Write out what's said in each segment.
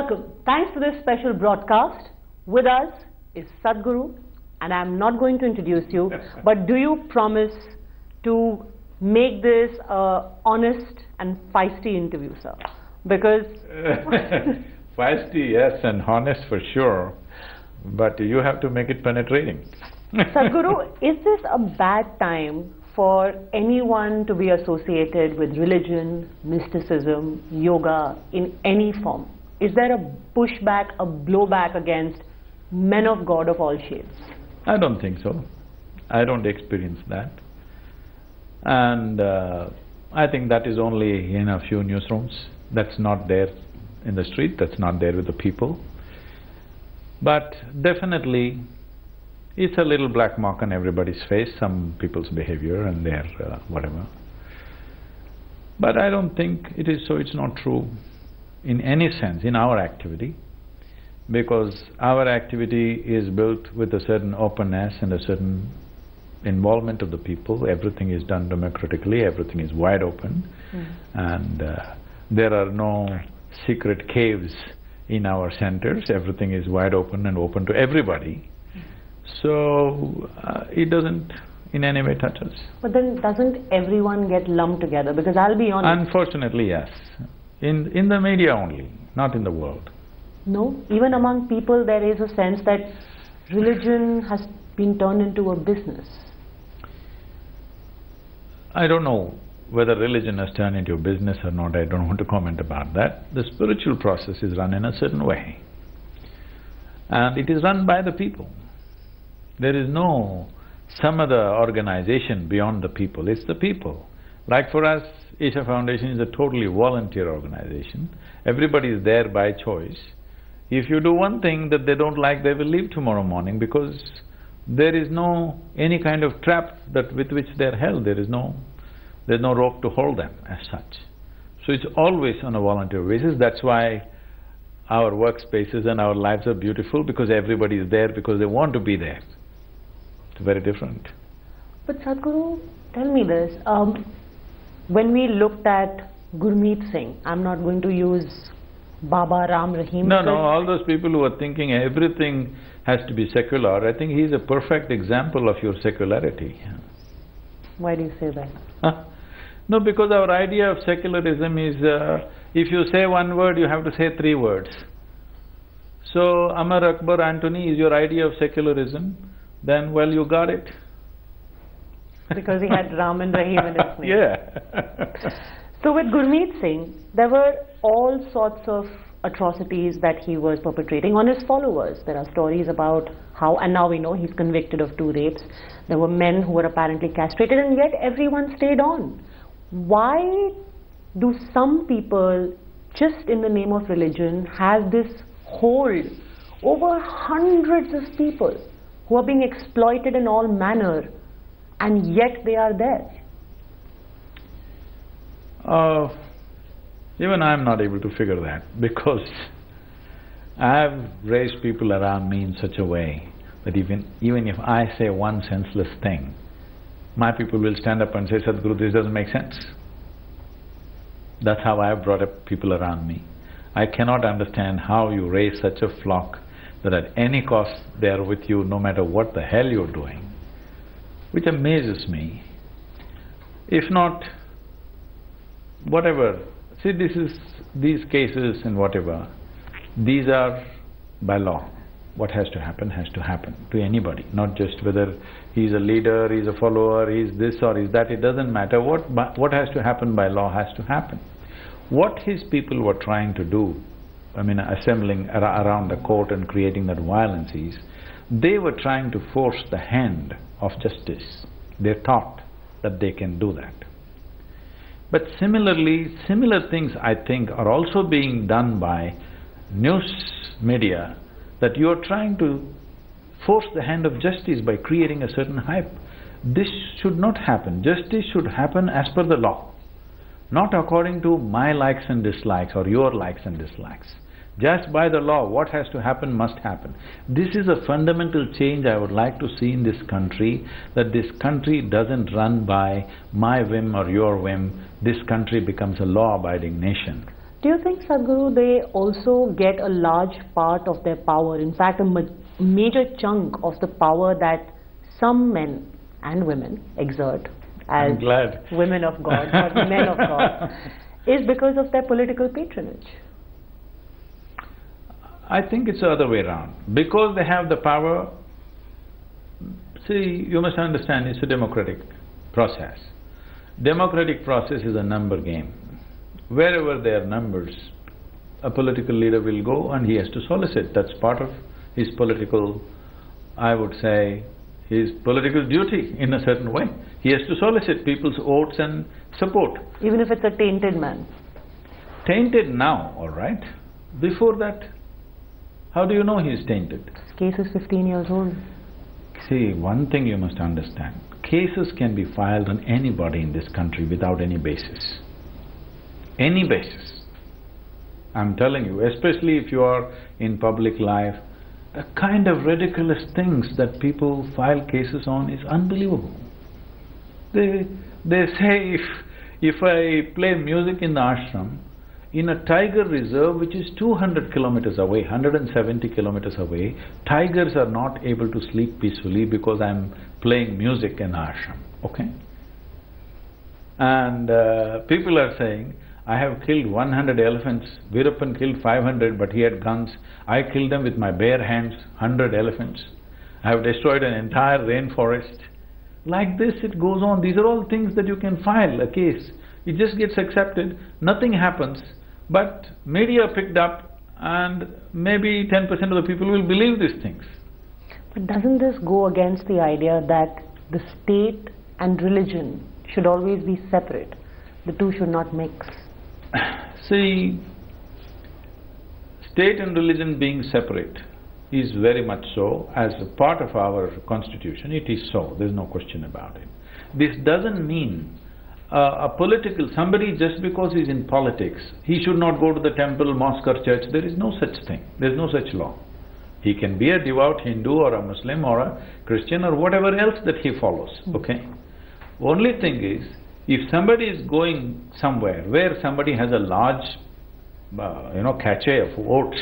welcome. Thanks for this special broadcast. With us is Sadhguru, and I'm not going to introduce you, but do you promise to make this a honest and feisty interview, sir? Because… Feisty, yes, and honest for sure, but you have to make it penetrating. Sadhguru, is this a bad time for anyone to be associated with religion, mysticism, yoga in any form? Is there a pushback, a blowback against men of God of all shades? I don't think so. I don't experience that. And I think that is only in a few newsrooms. That's not there in the street, that's not there with the people. But definitely, it's a little black mark on everybody's face, some people's behavior and their whatever. But I don't think it is so, it's not true in any sense in our activity, because our activity is built with a certain openness and a certain involvement of the people. Everything is done democratically, everything is wide open, and there are no secret caves in our centers, everything is wide open and open to everybody. So, it doesn't in any way touch us. But then doesn't everyone get lumped together? Because I'll be honest… Unfortunately, yes. In the media only, not in the world. No? Even among people there is a sense that religion has been turned into a business. I don't know whether religion has turned into a business or not, I don't want to comment about that. The spiritual process is run in a certain way, and it is run by the people. There is no some other organization beyond the people, it's the people. Like for us, Isha Foundation is a totally volunteer organization. Everybody is there by choice. If you do one thing that they don't like, they will leave tomorrow morning, because there is no any kind of trap that with which they're held, there's no rope to hold them as such. So it's always on a volunteer basis. That's why our workspaces and our lives are beautiful, because everybody is there because they want to be there. It's very different. But Sadhguru, tell me this, when we looked at Gurmeet Singh, I'm not going to use Baba Ram Rahim… No, all those people who are thinking everything has to be secular, I think he's a perfect example of your secularity. Why do you say that? Huh? No, because our idea of secularism is, if you say one word, you have to say three words. So, Amar Akbar Antony is your idea of secularism, then well, you got it. Because he had Ram and Rahim in his name. Yeah. So with Gurmeet Singh, there were all sorts of atrocities that he was perpetrating on his followers. There are stories about how… and now we know he's convicted of 2 rapes. There were men who were apparently castrated, and yet everyone stayed on. Why do some people, just in the name of religion, have this hold over hundreds of people who are being exploited in all manner, and yet they are there? Even I'm not able to figure that, because I've raised people around me in such a way that even if I say one senseless thing, my people will stand up and say, Sadhguru, this doesn't make sense. That's how I've brought up people around me. I cannot understand how you raise such a flock that at any cost they are with you no matter what the hell you're doing, which amazes me. If not, whatever… See, these cases and whatever, these are by law. What has to happen to anybody, not just whether he's a leader, he's a follower, he's this or he's that, it doesn't matter. What has to happen by law has to happen. What his people were trying to do, I mean, assembling around the court and creating that violence is, they were trying to force the hand of justice. They thought that they can do that. But similarly, similar things I think are also being done by news media, that you are trying to force the hand of justice by creating a certain hype. This should not happen. Justice should happen as per the law, not according to my likes and dislikes or your likes and dislikes. Just by the law, what has to happen must happen. This is a fundamental change I would like to see in this country, that this country doesn't run by my whim or your whim, this country becomes a law-abiding nation. Do you think, Sadhguru, they also get a large part of their power, in fact a major chunk of the power that some men and women exert as women of God or men of God, is because of their political patronage? I think it's the other way around. Because they have the power, see, you must understand it's a democratic process. Democratic process is a number game. Wherever there are numbers, a political leader will go and he has to solicit. That's part of his political, I would say, his political duty in a certain way. He has to solicit people's votes and support. Even if it's a tainted man? Tainted now, all right. Before that, how do you know he's tainted? This case is 15 years old. See, one thing you must understand, cases can be filed on anybody in this country without any basis. Any basis. I'm telling you, especially if you are in public life, the kind of ridiculous things that people file cases on is unbelievable. They say if I play music in the ashram, in a tiger reserve which is 200 kilometers away, 170 kilometers away, tigers are not able to sleep peacefully because I'm playing music in the ashram, okay? And people are saying, I have killed 100 elephants, Veerappan killed 500 but he had guns, I killed them with my bare hands, 100 elephants. I have destroyed an entire rainforest. Like this it goes on, these are all things that you can file a case. It just gets accepted, nothing happens, but media picked up and maybe 10% of the people will believe these things. But doesn't this go against the idea that the state and religion should always be separate? The two should not mix. See, state and religion being separate is very much so. As a part of our constitution, it is so, there's no question about it. This doesn't mean somebody just because he's in politics, he should not go to the temple, mosque or church. There is no such thing, there's no such law. He can be a devout Hindu or a Muslim or a Christian or whatever else that he follows, okay? Only thing is, if somebody is going somewhere where somebody has a large, cachet of votes,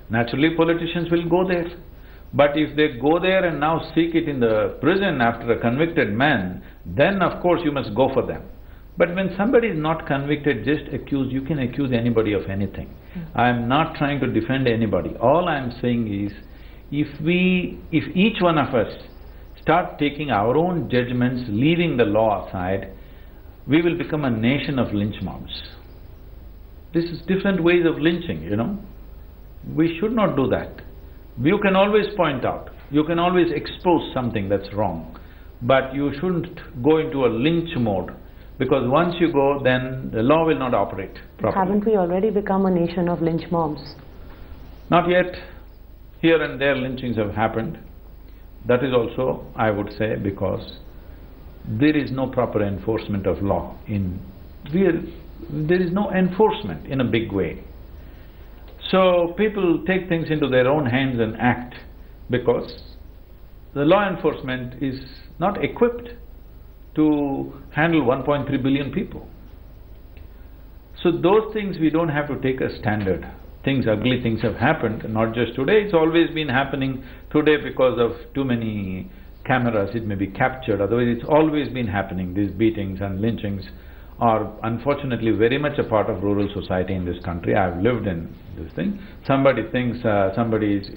naturally politicians will go there. But if they go there and now seek it in the prison after a convicted man, then of course you must go for them. But when somebody is not convicted, just accused, you can accuse anybody of anything. I am not trying to defend anybody. All I am saying is, if each one of us start taking our own judgments, leaving the law aside, we will become a nation of lynch mobs. This is different ways of lynching, you know. We should not do that. You can always point out, you can always expose something that's wrong, but you shouldn't go into a lynch mode, because once you go, then the law will not operate properly. Haven't we already become a nation of lynch mobs? Not yet. Here and there lynchings have happened. That is also, I would say, because there is no proper enforcement of law. There is no enforcement in a big way. So people take things into their own hands and act because the law enforcement is not equipped to handle 1.3 billion people. So those things we don't have to take as standard. Ugly things have happened, not just today, it's always been happening. Today because of too many cameras it may be captured, otherwise it's always been happening. These beatings and lynchings are unfortunately very much a part of rural society in this country. I've lived in this thing. Somebody thinks somebody is,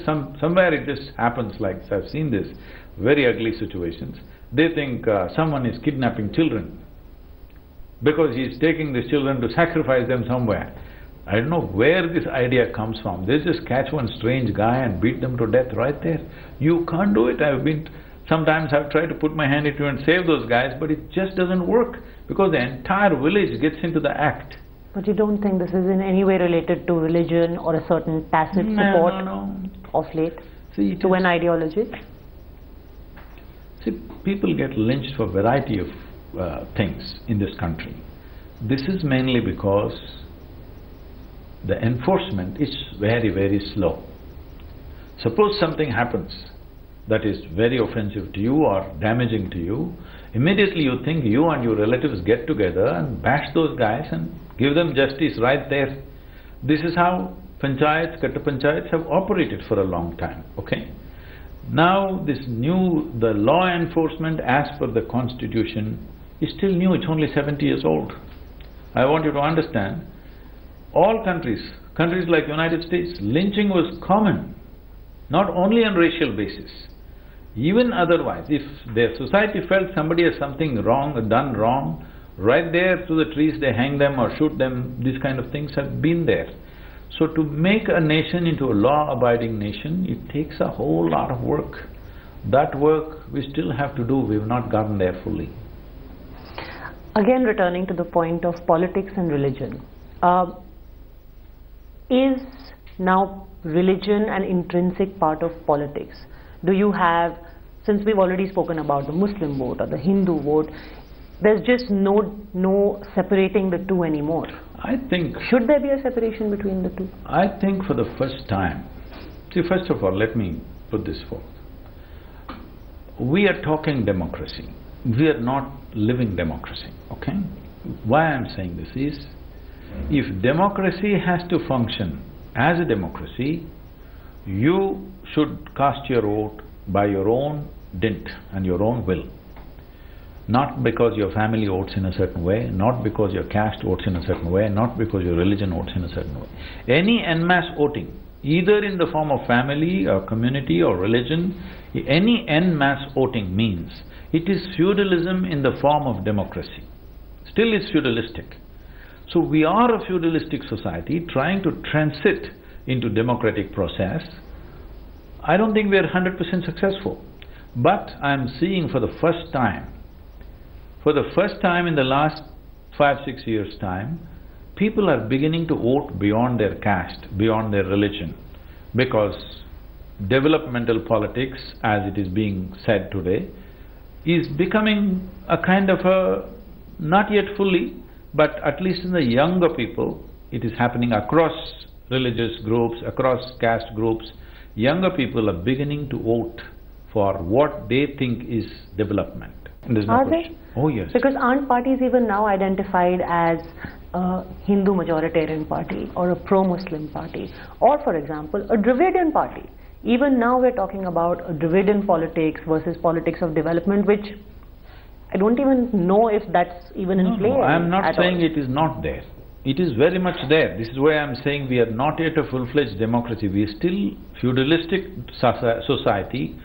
somewhere it just happens, like I've seen this, very ugly situations. They think someone is kidnapping children because he's taking these children to sacrifice them somewhere. I don't know where this idea comes from. They just catch one strange guy and beat them to death right there. You can't do it. Sometimes I've tried to put my hand into it and save those guys, but it just doesn't work because the entire village gets into the act. But you don't think this is in any way related to religion or a certain tacit support of late to an ideology? See, people get lynched for a variety of things in this country. This is mainly because the enforcement is very, very slow. Suppose something happens that is very offensive to you or damaging to you, immediately you think you and your relatives get together and bash those guys and give them justice right there. This is how panchayats, katta panchayats have operated for a long time, okay? Now the law enforcement as per the constitution is still new, it's only 70 years old. I want you to understand, all countries like United States, lynching was common, not only on racial basis, even otherwise. If their society felt somebody has something wrong, done wrong, right there through the trees they hang them or shoot them, these kind of things have been there. So to make a nation into a law-abiding nation, it takes a whole lot of work. That work we still have to do, we've not gotten there fully. Again, returning to the point of politics and religion, is now religion an intrinsic part of politics? Do you have, since we've already spoken about the Muslim vote or the Hindu vote, there's just no separating the two anymore. I think… Should there be a separation between the two? I think for the first time… See, first of all, let me put this forth. We are talking democracy. We are not living democracy, okay? Why I'm saying this is, if democracy has to function as a democracy, you should cast your vote by your own dint and your own will. Not because your family votes in a certain way, not because your caste votes in a certain way, not because your religion votes in a certain way. Any en masse voting, either in the form of family or community or religion, any en masse voting means it is feudalism in the form of democracy. Still it's feudalistic. So we are a feudalistic society trying to transit into democratic process. I don't think we are 100% successful, but I'm seeing for the first time in the last 5-6 years' time, people are beginning to vote beyond their caste, beyond their religion, because developmental politics, as it is being said today, is becoming a kind of a… not yet fully, but at least in the younger people, it is happening across religious groups, across caste groups. Younger people are beginning to vote for what they think is development. There's no question. Oh yes. Because aren't parties even now identified as a Hindu majoritarian party or a pro-Muslim party, or for example a Dravidian party? Even now we're talking about a Dravidian politics versus politics of development, which I don't even know if that's even in play. No, I'm not saying it is not there. It is very much there. This is why I'm saying we are not yet a full-fledged democracy. We are still feudalistic society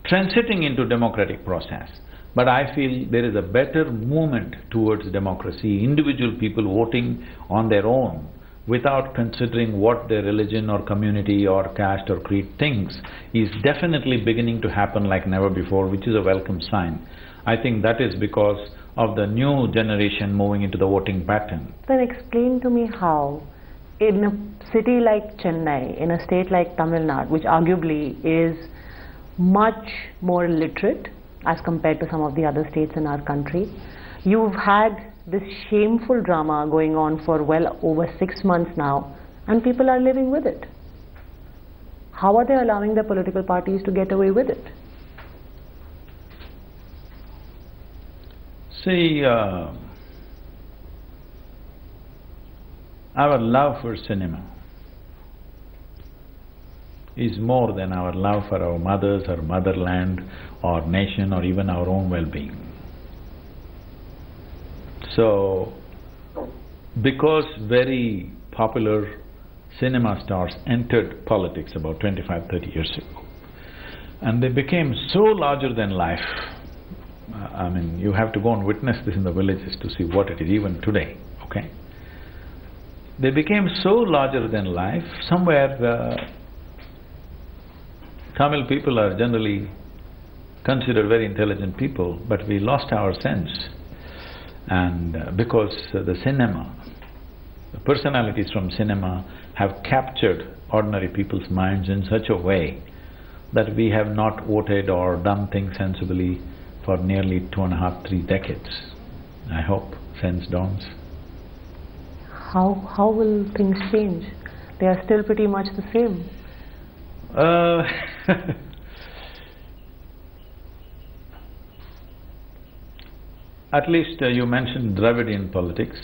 transiting into democratic process. But I feel there is a better movement towards democracy, individual people voting on their own without considering what their religion or community or caste or creed thinks is definitely beginning to happen like never before, which is a welcome sign. I think that is because of the new generation moving into the voting pattern. Then explain to me how, in a city like Chennai, in a state like Tamil Nadu, which arguably is much more literate as compared to some of the other states in our country, you've had this shameful drama going on for well over 6 months now, and people are living with it. How are they allowing the political parties to get away with it? See, our love for cinema is more than our love for our mothers, our motherland, our nation, or even our own well-being. So, because very popular cinema stars entered politics about 25-30 years ago, and they became so larger than life, I mean, you have to go and witness this in the villages to see what it is even today, okay? They became so larger than life, somewhere Tamil people are generally considered very intelligent people, but we lost our sense. And because the cinema, the personalities from cinema have captured ordinary people's minds in such a way that we have not voted or done things sensibly for nearly 2.5, 3 decades. I hope sense dawns. How will things change? They are still pretty much the same. At least you mentioned Dravidian politics.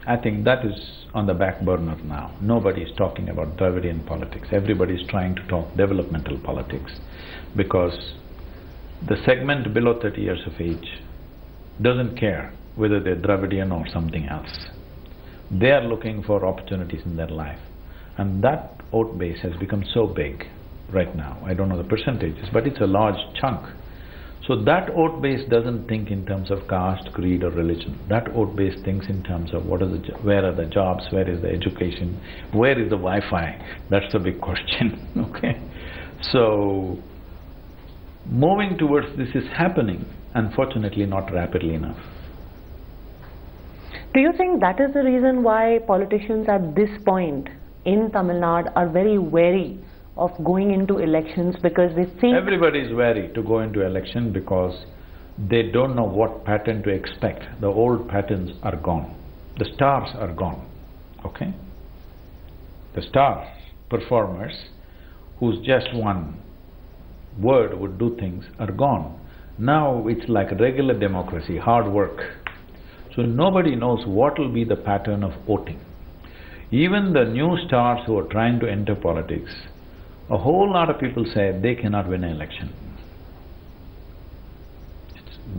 I think that is on the back burner now. Nobody is talking about Dravidian politics. Everybody is trying to talk developmental politics because the segment below 30 years of age doesn't care whether they're Dravidian or something else. They are looking for opportunities in their life. And that vote base has become so big right now. I don't know the percentages, but it's a large chunk. So that vote base doesn't think in terms of caste, creed or religion. That vote base thinks in terms of where are the jobs, where is the education, where is the Wi-Fi? That's the big question, okay? So, moving towards this is happening, unfortunately not rapidly enough. Do you think that is the reason why politicians at this point in Tamil Nadu are very wary of going into elections, because they think… Everybody is wary to go into election because they don't know what pattern to expect. The old patterns are gone. The stars are gone, okay? The star performers whose just one word would do things are gone. Now it's like a regular democracy, hard work. So nobody knows what will be the pattern of voting. Even the new stars who are trying to enter politics, a whole lot of people say they cannot win an election.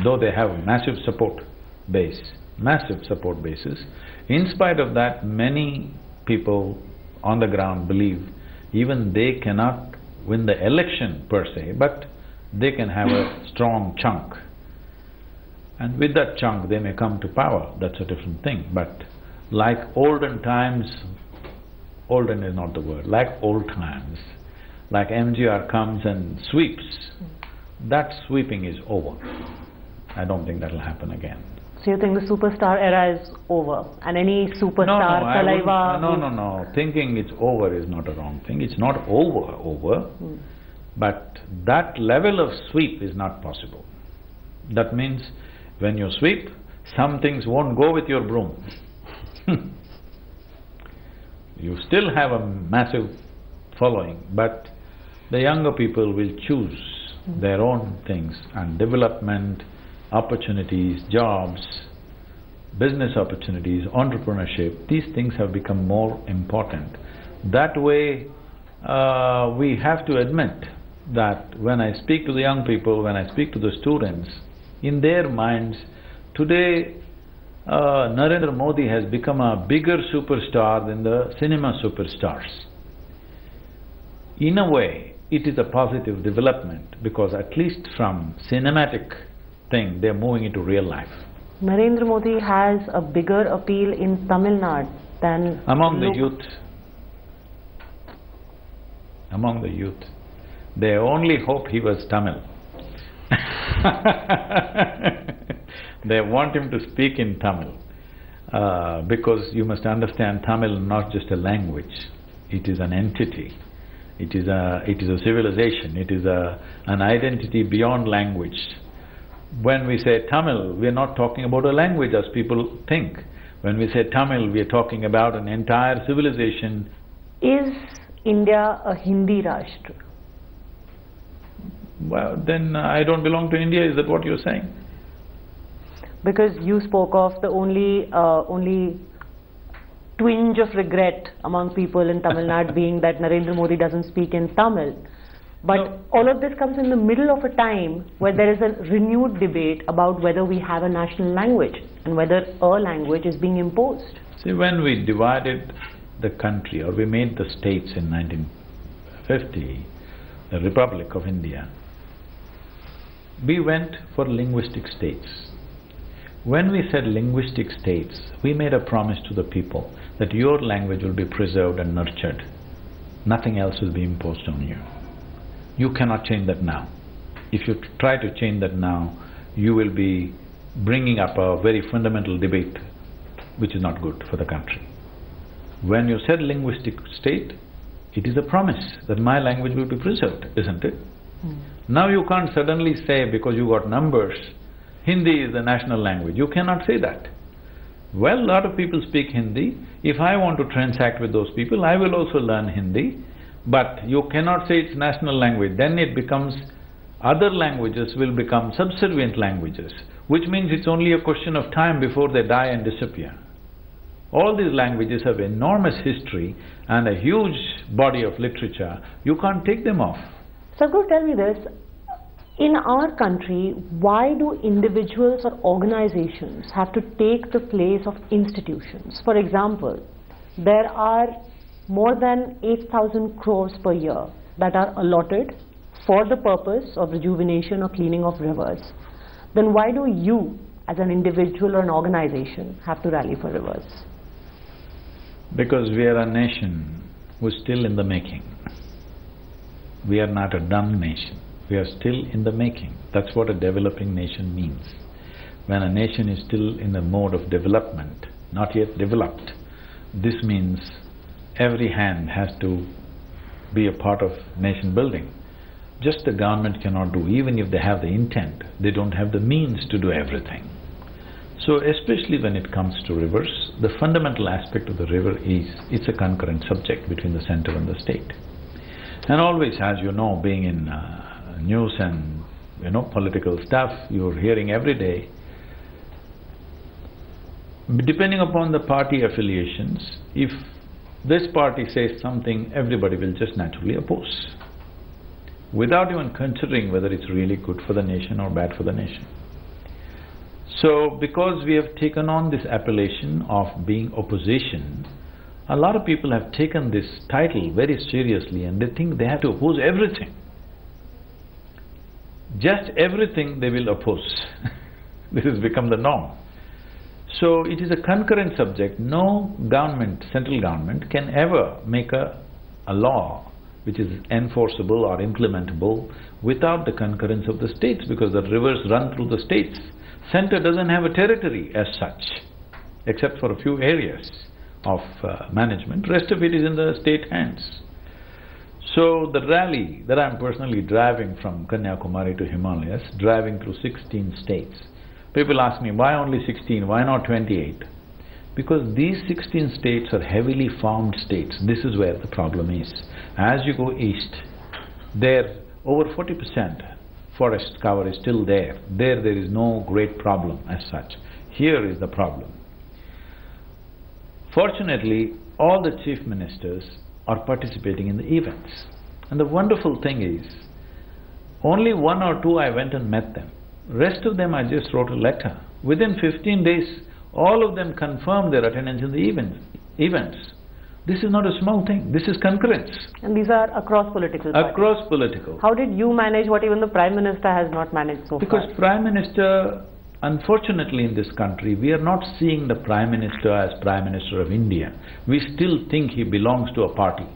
Though they have massive support bases, in spite of that, many people on the ground believe even they cannot win the election per se, but they can have a strong chunk. And with that chunk, they may come to power, that's a different thing. But like olden times, olden is not the word, like old times, like MGR comes and sweeps, that sweeping is over. I don't think that'll happen again. So you think the superstar era is over, and any superstar saliva… No. Thinking it's over is not a wrong thing. It's not over, but that level of sweep is not possible. That means when you sweep, some things won't go with your broom. You still have a massive following, but the younger people will choose their own things, and development, opportunities, jobs, business opportunities, entrepreneurship, these things have become more important. That way, we have to admit that when I speak to the young people, when I speak to the students, in their minds, today Narendra Modi has become a bigger superstar than the cinema superstars. In a way, it is a positive development because at least from cinematic thing, they're moving into real life. Narendra Modi has a bigger appeal in Tamil Nadu than… Among the youth. Among the youth. They only hope he was Tamil. They want him to speak in Tamil because you must understand Tamil is not just a language, it is an entity. It is a civilization, it is an identity beyond language. When we say Tamil, we are not talking about a language as people think. When we say Tamil, we are talking about an entire civilization. Is India a Hindi Rashtra? Well, then I don't belong to India, is that what you're saying? Because you spoke of the only twinge of regret among people in Tamil Nadu being that Narendra Modi doesn't speak in Tamil. But no, all of this comes in the middle of a time where there is a renewed debate about whether we have a national language and whether a language is being imposed. See, when we divided the country, or we made the states in 1950, the Republic of India, we went for linguistic states. When we said linguistic states, we made a promise to the people that your language will be preserved and nurtured. Nothing else will be imposed on you. You cannot change that now. If you try to change that now, you will be bringing up a very fundamental debate which is not good for the country. When you said linguistic state, it is a promise that my language will be preserved, isn't it? Now you can't suddenly say, because you got numbers, Hindi is the national language. You cannot say that. Well, a lot of people speak Hindi. If I want to transact with those people, I will also learn Hindi. But you cannot say it's national language. Then it becomes… other languages will become subservient languages, which means it's only a question of time before they die and disappear. All these languages have enormous history and a huge body of literature. You can't take them off. Sadhguru, tell me this. In our country, why do individuals or organizations have to take the place of institutions? For example, there are more than 8,000 crores per year that are allotted for the purpose of rejuvenation or cleaning of rivers. Then why do you, as an individual or an organization, have to rally for rivers? Because we are a nation who's still in the making. We are not a done nation. We are still in the making. That's what a developing nation means. When a nation is still in the mode of development, not yet developed, this means every hand has to be a part of nation building. Just the government cannot do, even if they have the intent, they don't have the means to do everything. So especially when it comes to rivers, the fundamental aspect of the river is, it's a concurrent subject between the center and the state. And always, as you know, being in news and political stuff, you're hearing every day, depending upon the party affiliations, if this party says something, everybody will just naturally oppose, without even considering whether it's really good for the nation or bad for the nation. So, because we have taken on this appellation of being opposition, a lot of people have taken this title very seriously and they think they have to oppose everything. Just everything they will oppose. This has become the norm. So, it is a concurrent subject. No government, central government, can ever make a law which is enforceable or implementable without the concurrence of the states, because the rivers run through the states. Center doesn't have a territory as such, except for a few areas of management. Rest of it is in the state hands. So the rally that I'm personally driving from Kanyakumari to Himalayas, driving through 16 states, people ask me, why only 16, why not 28? Because these 16 states are heavily farmed states. This is where the problem is. As you go east, there over 40% forest cover is still there. There is no great problem as such. Here is the problem. Fortunately, all the chief ministers are participating in the events. And the wonderful thing is, only one or two I went and met them. Rest of them I just wrote a letter. Within 15 days, all of them confirmed their attendance in the events. This is not a small thing, this is concurrence. And these are across political parties? Across political. How did you manage what even the Prime Minister has not managed so far? Because Prime Minister, unfortunately in this country, we are not seeing the Prime Minister as Prime Minister of India. We still think he belongs to a party.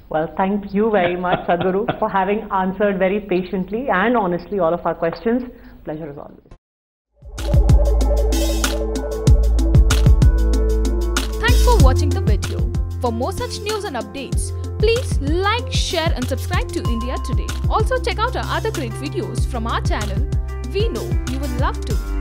Well, thank you very much, Sadhguru, for having answered very patiently and honestly all of our questions. Pleasure as always. Thanks for watching the video. For more such news and updates, please like, share and subscribe to India Today. Also check out our other great videos from our channel. We know you will love to.